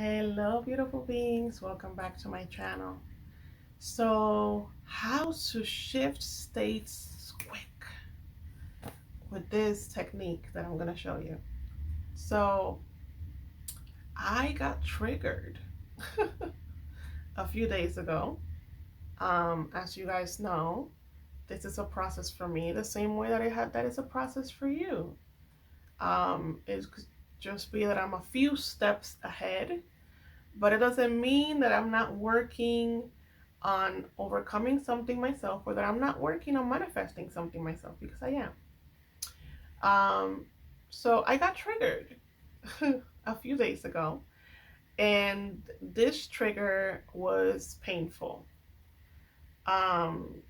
Hello, beautiful beings. Welcome back to my channel. So, how to shift states quick with this technique that I'm going to show you. So, I got triggered a few days ago. As you guys know, this is a process for me, the same way that is a process for you. It could just be that I'm a few steps ahead, but it doesn't mean that I'm not working on overcoming something myself, or that I'm not working on manifesting something myself, because I am. So I got triggered a few days ago, and this trigger was painful. And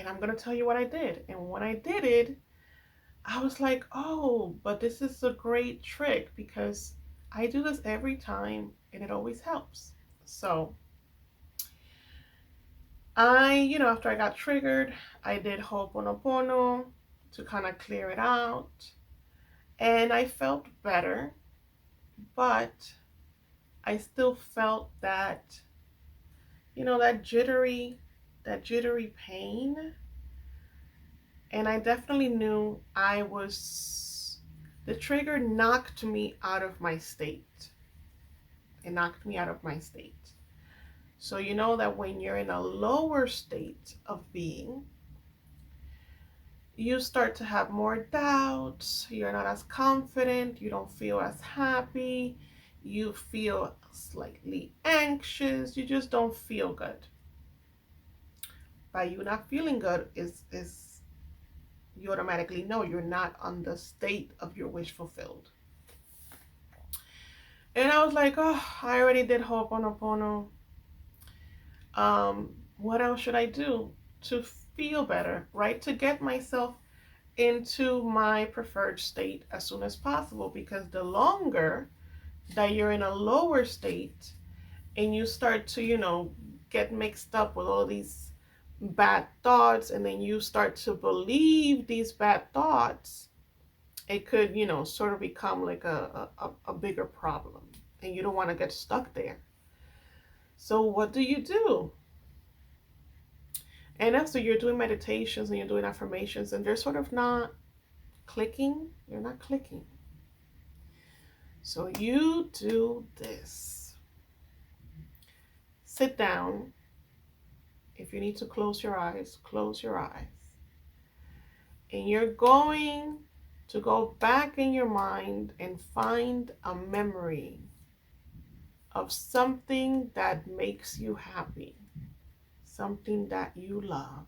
I'm gonna tell you what I did. And when I did it, I was like, oh, but this is a great trick because I do this every time and it always helps. So after I got triggered, I did Ho'oponopono to kind of clear it out. And I felt better, but I still felt that jittery pain. And I definitely knew the trigger knocked me out of my state. It knocked me out of my state. So you know that when you're in a lower state of being, you start to have more doubts, you're not as confident, you don't feel as happy, you feel slightly anxious, you just don't feel good. By you not feeling good is you automatically know you're not on the state of your wish fulfilled. And I was like, oh, I already did Ho'oponopono. What else should I do to feel better, right? To get myself into my preferred state as soon as possible, because the longer that you're in a lower state and you start to, get mixed up with all these bad thoughts, and then you start to believe these bad thoughts, it could, sort of become like a bigger problem, and you don't want to get stuck there. So what do you do? And after you're doing meditations and you're doing affirmations and they're sort of not clicking, you're not clicking. So you do this. Sit down. If you need to close your eyes, close your eyes. And you're going to go back in your mind and find a memory of something that makes you happy, something that you love.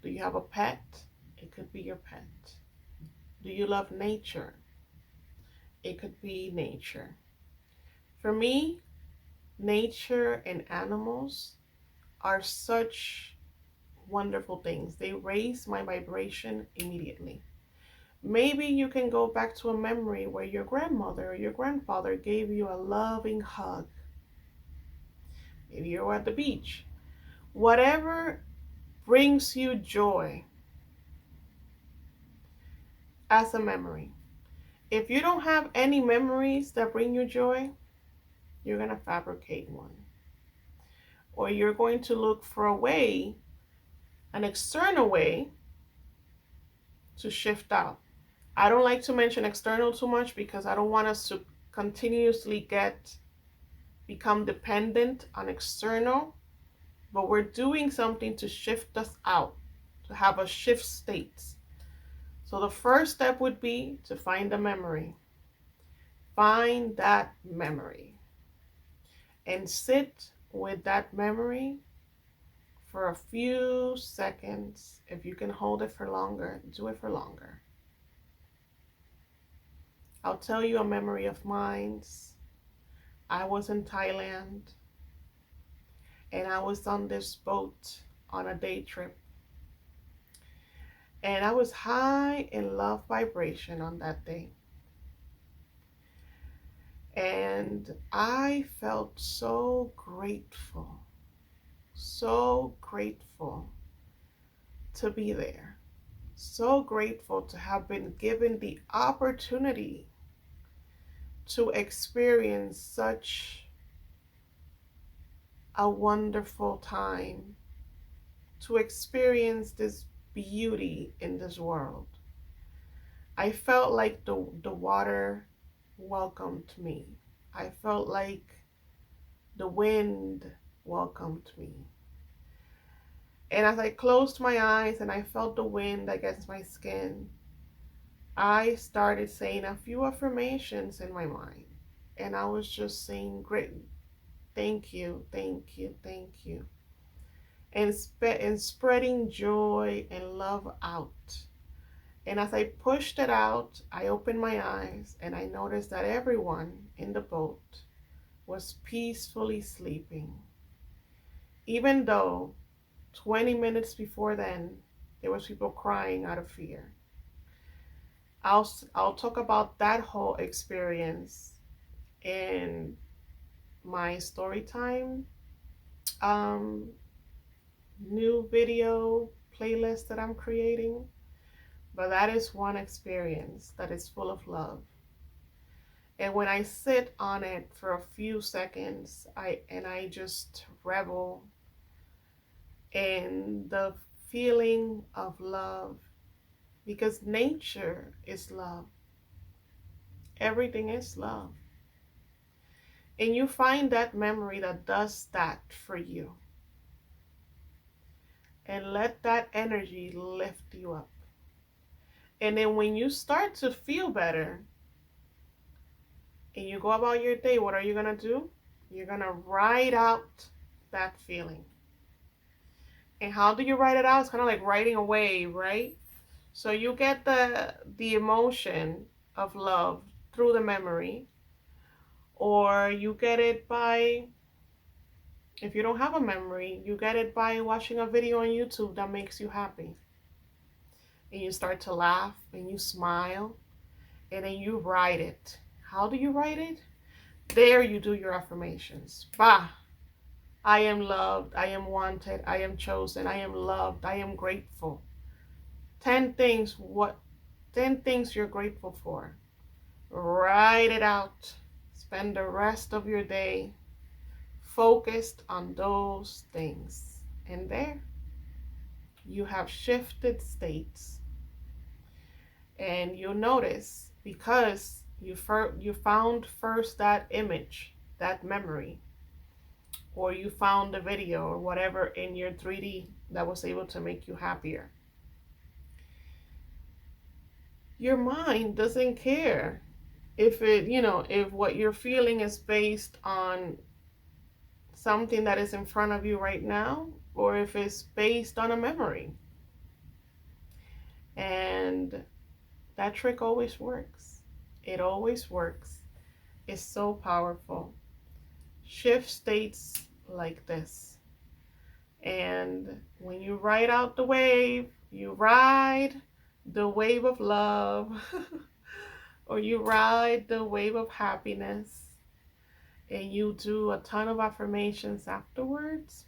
Do you have a pet? It could be your pet. Do you love nature? It could be nature. For me, nature and animals are such wonderful things. They raise my vibration immediately. Maybe you can go back to a memory where your grandmother or your grandfather gave you a loving hug. Maybe you're at the beach. Whatever brings you joy as a memory. If you don't have any memories that bring you joy, you're going to fabricate one. Or you're going to look for a way, an external way, to shift out. I don't like to mention external too much because I don't want us to continuously become dependent on external, but we're doing something to shift us out, to have a shift states. So the first step would be to find a memory. Find that memory and sit with that memory for a few seconds. If you can hold it for longer, do it for longer. I'll tell you a memory of mine. I was in Thailand and I was on this boat on a day trip. And I was high in love vibration on that day. And I felt so grateful to be there. So grateful to have been given the opportunity to experience such a wonderful time, to experience this beauty in this world. I felt like the water welcomed me. I felt like the wind welcomed me. And as I closed my eyes and I felt the wind against my skin, I started saying a few affirmations in my mind. And I was just saying, great, thank you, thank you, thank you. And spreading joy and love out. And as I pushed it out, I opened my eyes and I noticed that everyone in the boat was peacefully sleeping. Even though 20 minutes before then, there was people crying out of fear. I'll talk about that whole experience in my story time new video playlist that I'm creating. But that is one experience that is full of love. And when I sit on it for a few seconds, I just revel in the feeling of love, because nature is love. Everything is love. And you find that memory that does that for you. And let that energy lift you up. And then when you start to feel better and you go about your day, what are you going to do? You're going to write out that feeling. And how do you write it out? It's kind of like writing a wave, right? So you get the emotion of love through the memory, or you get it by, if you don't have a memory, you get it by watching a video on YouTube that makes you happy. And you start to laugh and you smile and then you write it. How do you write it? There you do your affirmations. Bah! I am loved, I am wanted, I am chosen, I am loved, I am grateful. 10 things you're grateful for. Write it out. Spend the rest of your day focused on those things. And there you have shifted states. And you'll notice, because you found first that image, that memory, or you found a video or whatever in your 3D that was able to make you happier. Your mind doesn't care if if what you're feeling is based on something that is in front of you right now, or if it's based on a memory. And that trick always works. It always works. It's so powerful. Shift states like this. And when you ride out the wave, you ride the wave of love or you ride the wave of happiness, and you do a ton of affirmations afterwards,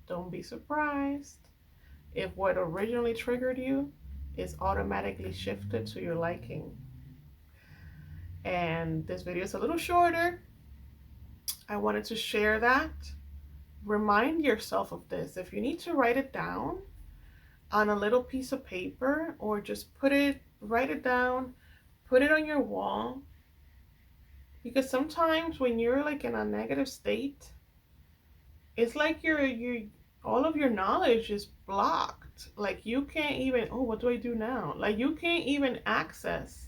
don't be surprised if what originally triggered you is automatically shifted to your liking. And this video is a little shorter. I wanted to share that. Remind yourself of this. If you need to write it down on a little piece of paper, or just write it down, put it on your wall. Because sometimes when you're like in a negative state, it's like all of your knowledge is blocked. Like you can't even, oh, what do I do now? Like you can't even access,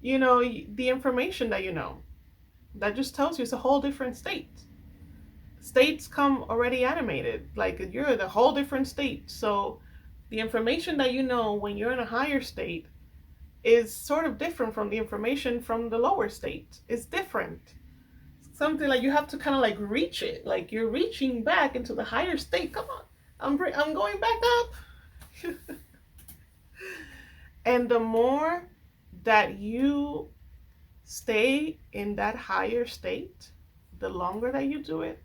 the information that that just tells you it's a whole different state. States come already animated, like you're in a whole different state. So the information that when you're in a higher state is sort of different from the information from the lower state. It's different. Something like you have to kind of like reach it, like you're reaching back into the higher state. Come on, I'm going back up. And the more that you stay in that higher state, the longer that you do it,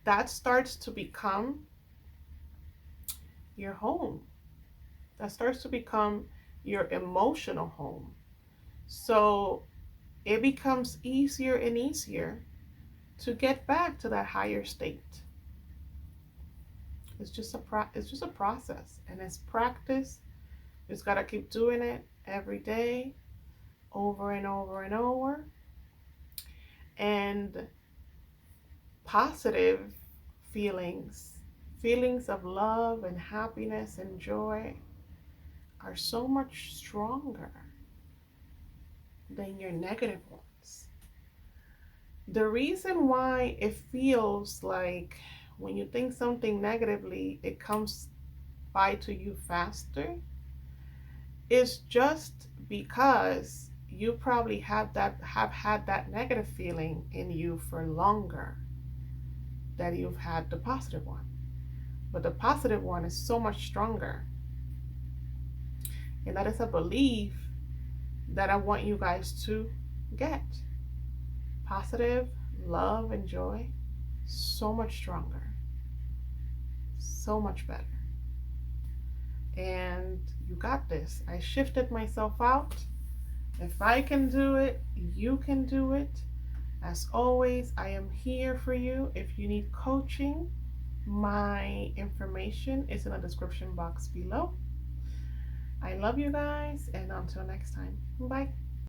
that starts to become your home. That starts to become your emotional home. So it becomes easier and easier to get back to that higher state. It's just a process, and it's practice. You just gotta keep doing it every day, over and over and over. And positive feelings, feelings of love and happiness and joy, are so much stronger than your negative ones. The reason why it feels like when you think something negatively, it comes by to you faster is just because you probably have had that negative feeling in you for longer than you've had the positive one. But the positive one is so much stronger. And that is a belief that I want you guys to get. Positive love and joy, so much stronger, so much better. And you got this. I shifted myself out. If I can do it, you can do it. As always, I am here for you. If you need coaching, my information is in the description box below. I love you guys, and until next time, bye.